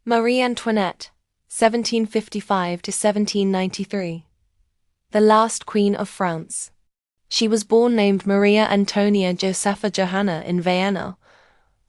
Marie Antoinette, 1755 to 1793. The last Queen of France. She was born named Maria Antonia Josepha Johanna in Vienna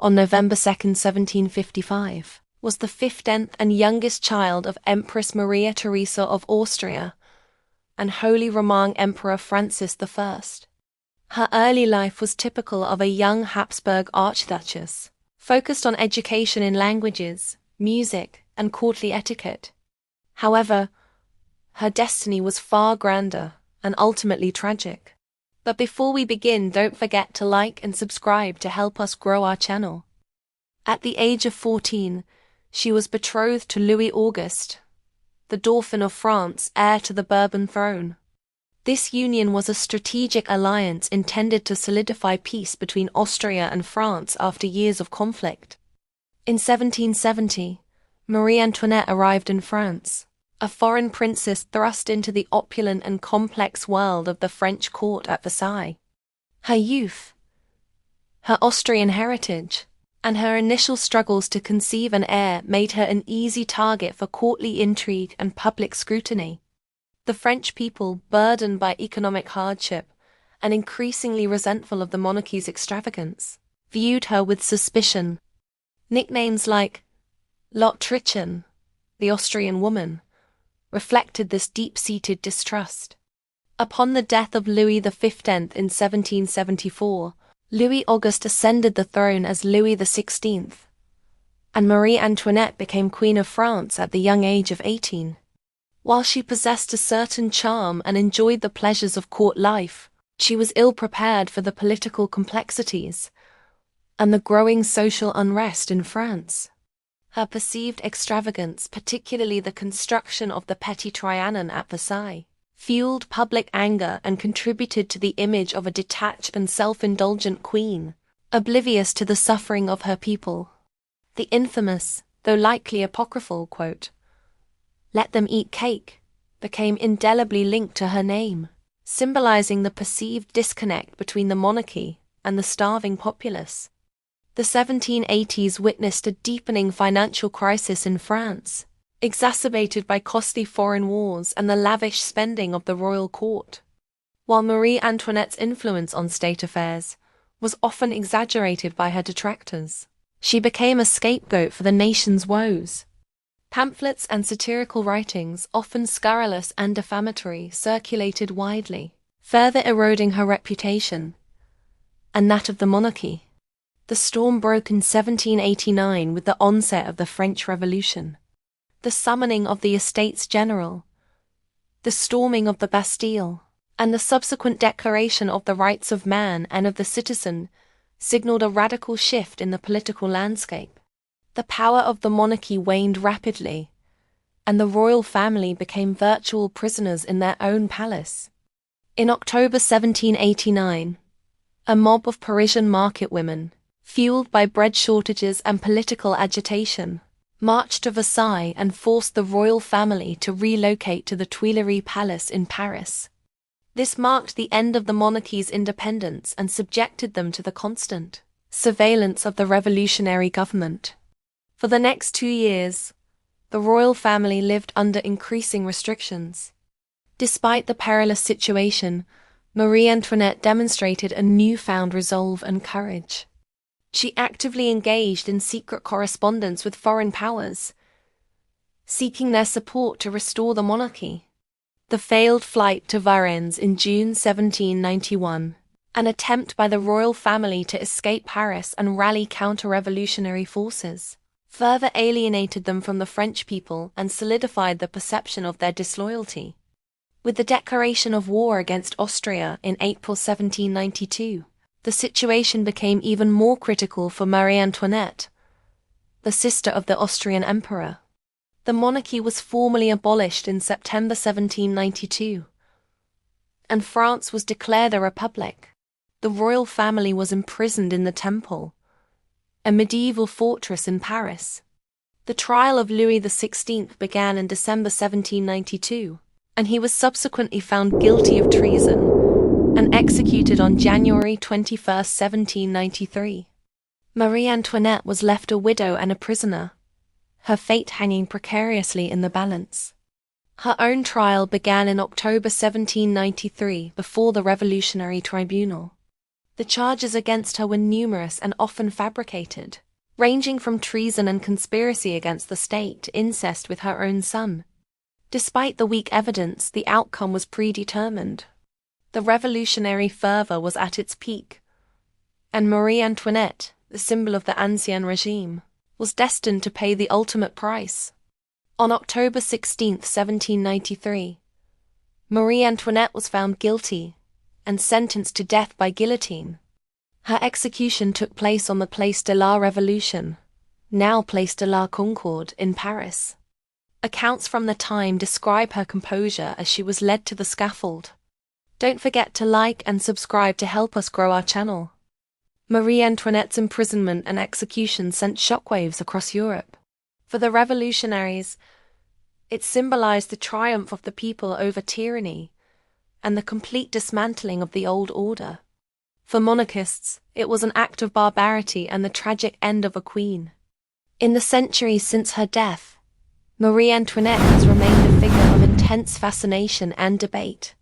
on November 2, 1755, was the 15th and youngest child of Empress Maria Theresa of Austria and Holy Roman Emperor Francis I. Her early life was typical of a young Habsburg archduchess, focused on education in languages, music, and courtly etiquette. However, her destiny was far grander and ultimately tragic. But before we begin, don't forget to like and subscribe to help us grow our channel. At the age of 14, she was betrothed to Louis-Auguste, the Dauphin of France, heir to the Bourbon throne. This union was a strategic alliance intended to solidify peace between Austria and France after years of conflict. In 1770, Marie Antoinette arrived in France, a foreign princess thrust into the opulent and complex world of the French court at Versailles. Her youth, her Austrian heritage, and her initial struggles to conceive an heir made her an easy target for courtly intrigue and public scrutiny. The French people, burdened by economic hardship and increasingly resentful of the monarchy's extravagance, viewed her with suspicion. Nicknames like l'Autrichienne, the Austrian woman, reflected this deep-seated distrust. Upon the death of Louis XV in 1774, Louis-Auguste ascended the throne as Louis XVI, and Marie Antoinette became Queen of France at the young age of 18. While she possessed a certain charm and enjoyed the pleasures of court life, she was ill-prepared for the political complexities and the growing social unrest in France. Her perceived extravagance, particularly the construction of the Petit Trianon at Versailles, fueled public anger and contributed to the image of a detached and self-indulgent queen, oblivious to the suffering of her people. The infamous, though likely apocryphal, quote, "Let them eat cake," became indelibly linked to her name, symbolizing the perceived disconnect between the monarchy and the starving populace. The 1780s witnessed a deepening financial crisis in France, exacerbated by costly foreign wars and the lavish spending of the royal court. While Marie Antoinette's influence on state affairs was often exaggerated by her detractors, she became a scapegoat for the nation's woes. Pamphlets and satirical writings, often scurrilous and defamatory, circulated widely, further eroding her reputation and that of the monarchy. The storm broke in 1789 with the onset of the French Revolution. The summoning of the Estates General, the storming of the Bastille, and the subsequent declaration of the rights of man and of the citizen signaled a radical shift in the political landscape. The power of the monarchy waned rapidly, and the royal family became virtual prisoners in their own palace. In October 1789, a mob of Parisian market women, fueled by bread shortages and political agitation, marched to Versailles and forced the royal family to relocate to the Tuileries Palace in Paris. This marked the end of the monarchy's independence and subjected them to the constant surveillance of the revolutionary government. For the next 2 years, the royal family lived under increasing restrictions. Despite the perilous situation, Marie Antoinette demonstrated a newfound resolve and courage. She actively engaged in secret correspondence with foreign powers, seeking their support to restore the monarchy. The failed flight to Varennes in June 1791, an attempt by the royal family to escape Paris and rally counter-revolutionary forces, further alienated them from the French people and solidified the perception of their disloyalty. With the declaration of war against Austria in April 1792, the situation became even more critical for Marie Antoinette, the sister of the Austrian emperor. The monarchy was formally abolished in September 1792, and France was declared a republic. The royal family was imprisoned in the Temple, a medieval fortress in Paris. The trial of Louis XVI began in December 1792, and he was subsequently found guilty of treason and executed on January 21, 1793. Marie Antoinette was left a widow and a prisoner, her fate hanging precariously in the balance. Her own trial began in October 1793 before the Revolutionary Tribunal. The charges against her were numerous and often fabricated, ranging from treason and conspiracy against the state to incest with her own son. Despite the weak evidence, the outcome was predetermined. The revolutionary fervor was at its peak, and Marie Antoinette, the symbol of the Ancien regime, was destined to pay the ultimate price. On October 16, 1793, Marie Antoinette was found guilty and sentenced to death by guillotine. Her execution took place on the Place de la Révolution, now Place de la Concorde, in Paris. Accounts from the time describe her composure as she was led to the scaffold. Don't forget to like and subscribe to help us grow our channel. Marie Antoinette's imprisonment and execution sent shockwaves across Europe. For the revolutionaries, it symbolized the triumph of the people over tyranny and the complete dismantling of the old order. For monarchists, it was an act of barbarity and the tragic end of a queen. In the centuries since her death, Marie Antoinette has remained a figure of intense fascination and debate.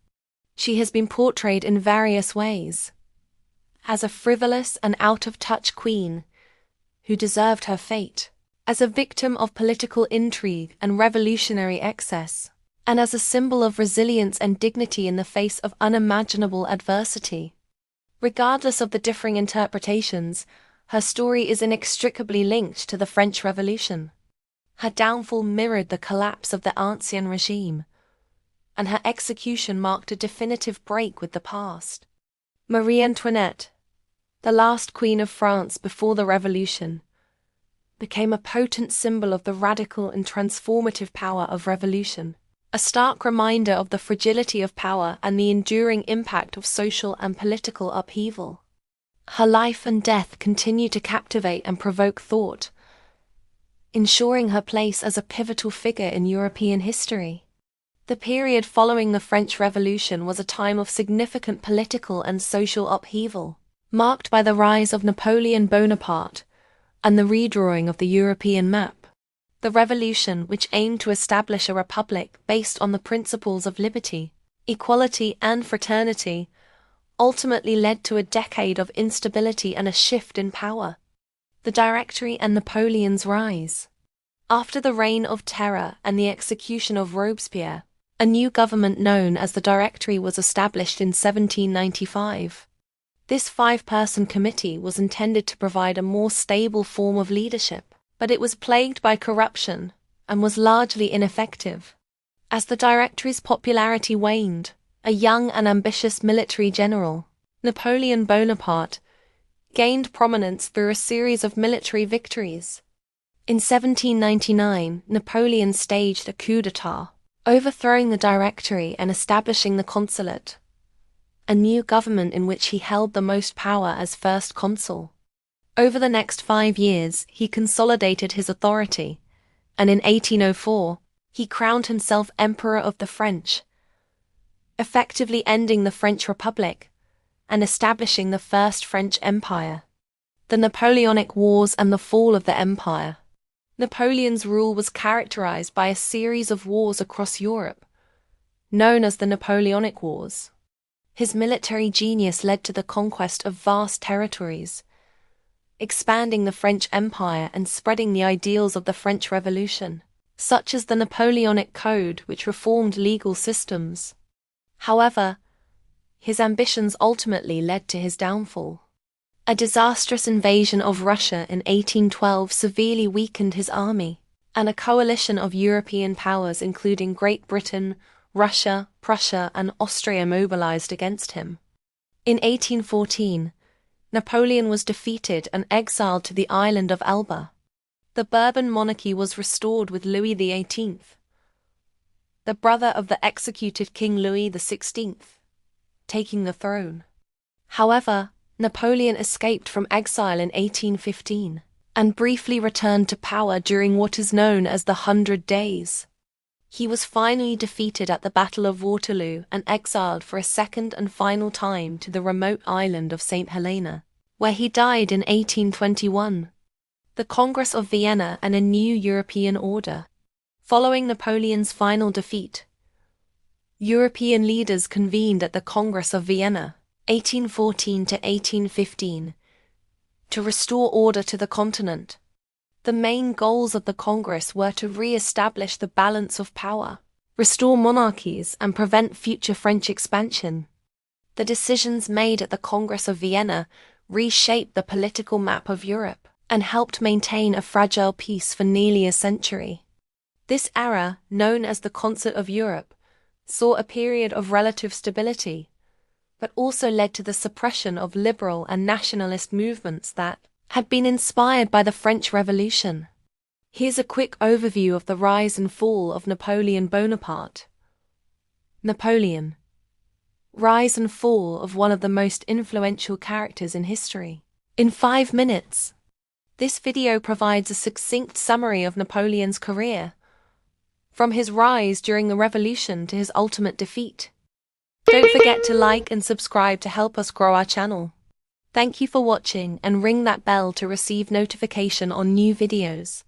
She has been portrayed in various ways as a frivolous and out-of-touch queen who deserved her fate, as a victim of political intrigue and revolutionary excess, and as a symbol of resilience and dignity in the face of unimaginable adversity. Regardless of the differing interpretations, her story is inextricably linked to the French Revolution. Her downfall mirrored the collapse of the Ancien regime, and her execution marked a definitive break with the past. Marie Antoinette, the last queen of France before the Revolution, became a potent symbol of the radical and transformative power of revolution, a stark reminder of the fragility of power and the enduring impact of social and political upheaval. Her life and death continue to captivate and provoke thought, ensuring her place as a pivotal figure in European history. The period following the French Revolution was a time of significant political and social upheaval, marked by the rise of Napoleon Bonaparte and the redrawing of the European map. The revolution, which aimed to establish a republic based on the principles of liberty, equality, and fraternity, ultimately led to a decade of instability and a shift in power. The Directory and Napoleon's rise. After the Reign of Terror and the execution of Robespierre, a new government known as the Directory was established in 1795. This 5-person committee was intended to provide a more stable form of leadership, but it was plagued by corruption and was largely ineffective. As the Directory's popularity waned, a young and ambitious military general, Napoleon Bonaparte, gained prominence through a series of military victories. In 1799, Napoleon staged a coup d'état, overthrowing the Directory and establishing the Consulate, a new government in which he held the most power as first consul. Over the next 5 years, he consolidated his authority, and in 1804, he crowned himself Emperor of the French, effectively ending the French Republic and establishing the First French Empire. The Napoleonic Wars and the fall of the empire. Napoleon's rule was characterized by a series of wars across Europe, known as the Napoleonic Wars. His military genius led to the conquest of vast territories, expanding the French Empire and spreading the ideals of the French Revolution, such as the Napoleonic Code, which reformed legal systems. However, his ambitions ultimately led to his downfall. A disastrous invasion of Russia in 1812 severely weakened his army, and a coalition of European powers including Great Britain, Russia, Prussia, and Austria mobilized against him. In 1814, Napoleon was defeated and exiled to the island of Elba. The Bourbon monarchy was restored with Louis XVIII, the brother of the executed King Louis XVI, taking the throne. However, Napoleon escaped from exile in 1815 and briefly returned to power during what is known as the 100 Days. He was finally defeated at the Battle of Waterloo and exiled for a second and final time to the remote island of St. Helena, where he died in 1821. the Congress of Vienna and a new European order. Following Napoleon's final defeat, European leaders convened at the Congress of Vienna, 1814 to 1815, to restore order to the continent. The main goals of the Congress were to re-establish the balance of power, restore monarchies, and prevent future French expansion. The decisions made at the Congress of Vienna reshaped the political map of Europe and helped maintain a fragile peace for nearly a century. This era, known as the Concert of Europe, saw a period of relative stability, but also led to the suppression of liberal and nationalist movements that had been inspired by the French Revolution. Here's a quick overview of the rise and fall of Napoleon Bonaparte. Napoleon. Rise and fall of one of the most influential characters in history. In 5 minutes, this video provides a succinct summary of Napoleon's career, from his rise during the Revolution to his ultimate defeat. Don't forget to like and subscribe to help us grow our channel. Thank you for watching, and ring that bell to receive notification on new videos.